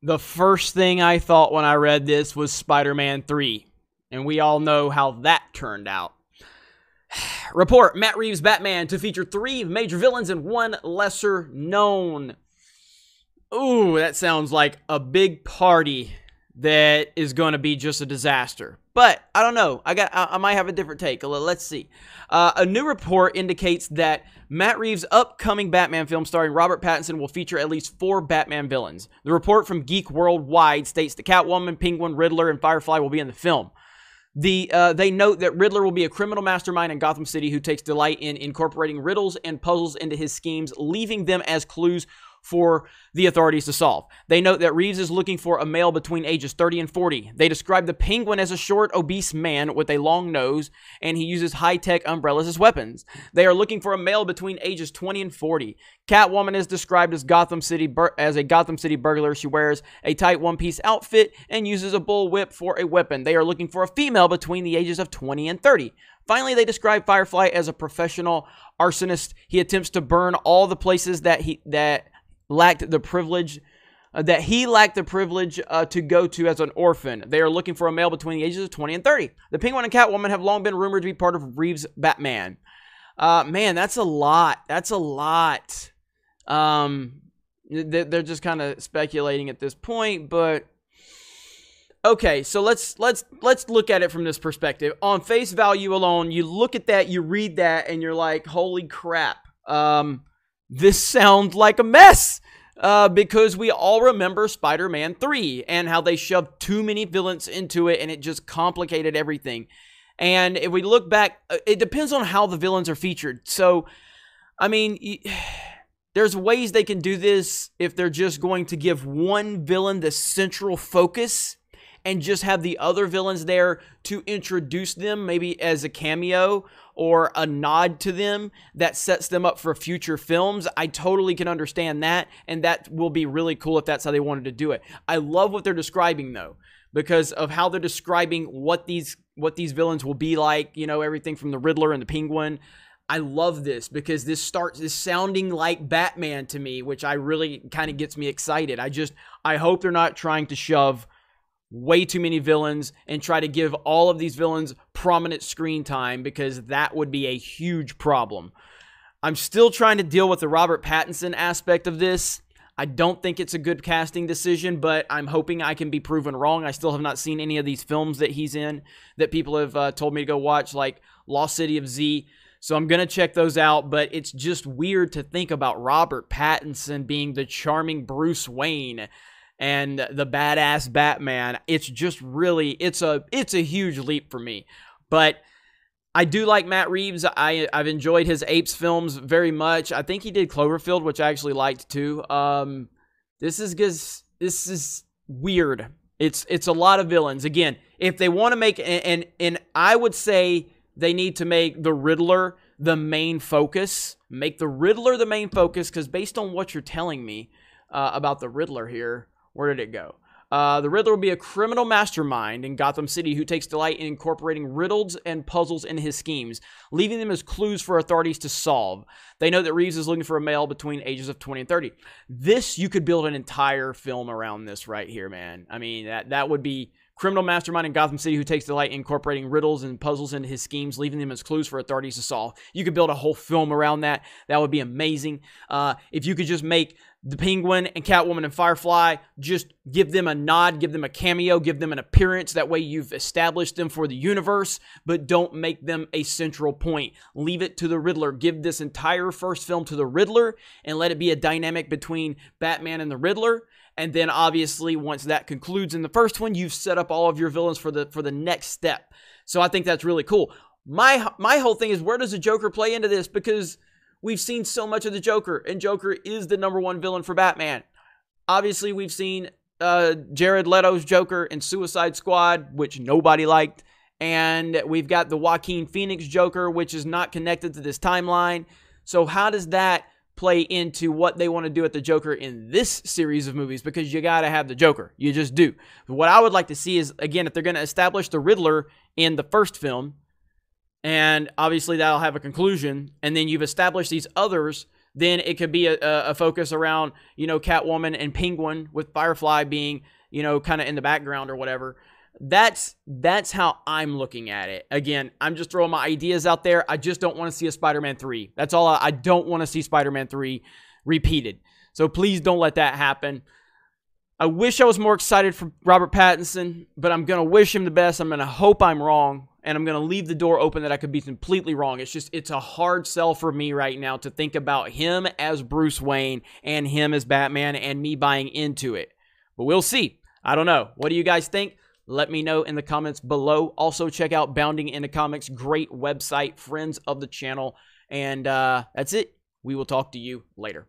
The first thing I thought when I read this was Spider-Man 3, and we all know how that turned out. Report, Matt Reeves' Batman to feature 3 major villains and 1 lesser known. Ooh, that sounds like a big party that is going to be just a disaster. But I don't know. I might have a different take. Let's see. A new report indicates that Matt Reeves' upcoming Batman film starring Robert Pattinson will feature at least 4 Batman villains. The report from Geek Worldwide states that Catwoman, Penguin, Riddler, and Firefly will be in the film. They note that Riddler will be a criminal mastermind in Gotham City who takes delight in incorporating riddles and puzzles into his schemes, leaving them as clues for the authorities to solve. They note that Reeves is looking for a male between ages 30 and 40. They describe the Penguin as a short, obese man with a long nose, and he uses high-tech umbrellas as weapons. They are looking for a male between ages 20 and 40. Catwoman is described as a Gotham City burglar. She wears a tight one-piece outfit and uses a bull whip for a weapon. They are looking for a female between the ages of 20 and 30. Finally, they describe Firefly as a professional arsonist. He attempts to burn all the places that he lacked the privilege to go to as an orphan. They are looking for a male between the ages of 20 and 30. The Penguin and Catwoman have long been rumored to be part of Reeves' Batman. Man, that's a lot. That's a lot. They're just kind of speculating at this point, but okay, so let's look at it from this perspective. On face value alone, you look at that, you read that, and you're like, holy crap. This sounds like a mess, because we all remember Spider-Man 3 and how they shoved too many villains into it and it just complicated everything. And if we look back, it depends on how the villains are featured. So, I mean, there's ways they can do this if they're just going to give one villain the central focus and just have the other villains there to introduce them, maybe as a cameo or a nod to them that sets them up for future films. I totally can understand that, and that will be really cool if that's how they wanted to do it. I love what they're describing, though, because of how they're describing what these villains will be like, you know, everything from the Riddler and the Penguin. I love this because this starts sounding like Batman to me, which I really kind of gets me excited. I hope they're not trying to shove way too many villains and try to give all of these villains prominent screen time, because that would be a huge problem. I'm still trying to deal with the Robert Pattinson aspect of this. I don't think it's a good casting decision, but I'm hoping I can be proven wrong. I still have not seen any of these films that he's in that people have told me to go watch, like Lost City of Z. So I'm going to check those out, but it's just weird to think about Robert Pattinson being the charming Bruce Wayne and the badass Batman. It's just really, it's a huge leap for me. But I do like Matt Reeves. I've enjoyed his Apes films very much. I think he did Cloverfield, which I actually liked too. This is weird. It's a lot of villains. Again, if they want to make, and I would say they need to make the Riddler the main focus. Make the Riddler the main focus, because based on what you're telling me about the Riddler here, where did it go? The Riddler will be a criminal mastermind in Gotham City who takes delight in incorporating riddles and puzzles into his schemes, leaving them as clues for authorities to solve. They know that Reeves is looking for a male between ages of 20 and 30. This, you could build an entire film around this right here, man. I mean, that would be criminal mastermind in Gotham City who takes delight in incorporating riddles and puzzles into his schemes, leaving them as clues for authorities to solve. You could build a whole film around that. That would be amazing. If you could just make the Penguin and Catwoman and Firefly, just give them a nod, give them a cameo, give them an appearance. That way you've established them for the universe, but don't make them a central point. Leave it to the Riddler. Give this entire first film to the Riddler and let it be a dynamic between Batman and the Riddler. And then obviously once that concludes in the first one, you've set up all of your villains for the next step. So I think that's really cool. My whole thing is, where does the Joker play into this? Because we've seen so much of the Joker, and Joker is the #1 villain for Batman. Obviously, we've seen Jared Leto's Joker in Suicide Squad, which nobody liked. And we've got the Joaquin Phoenix Joker, which is not connected to this timeline. So how does that play into what they want to do with the Joker in this series of movies? Because you got to have the Joker. You just do. What I would like to see is, again, if they're going to establish the Riddler in the first film, and obviously that'll have a conclusion, and then you've established these others then it could be a focus around, you know, Catwoman and Penguin, with Firefly being, you know, kind of in the background or whatever. That's how I'm looking at it. Again, I'm just throwing my ideas out there. I just don't want to see a Spider-Man 3. That's all. I don't want to see Spider-Man 3 repeated. So please don't let that happen. I wish I was more excited for Robert Pattinson, but I'm going to wish him the best. I'm going to hope I'm wrong, and I'm going to leave the door open that I could be completely wrong. It's a hard sell for me right now to think about him as Bruce Wayne and him as Batman and me buying into it. But we'll see. I don't know. What do you guys think? Let me know in the comments below. Also, check out Bounding Into Comics. Great website, friends of the channel. And that's it. We will talk to you later.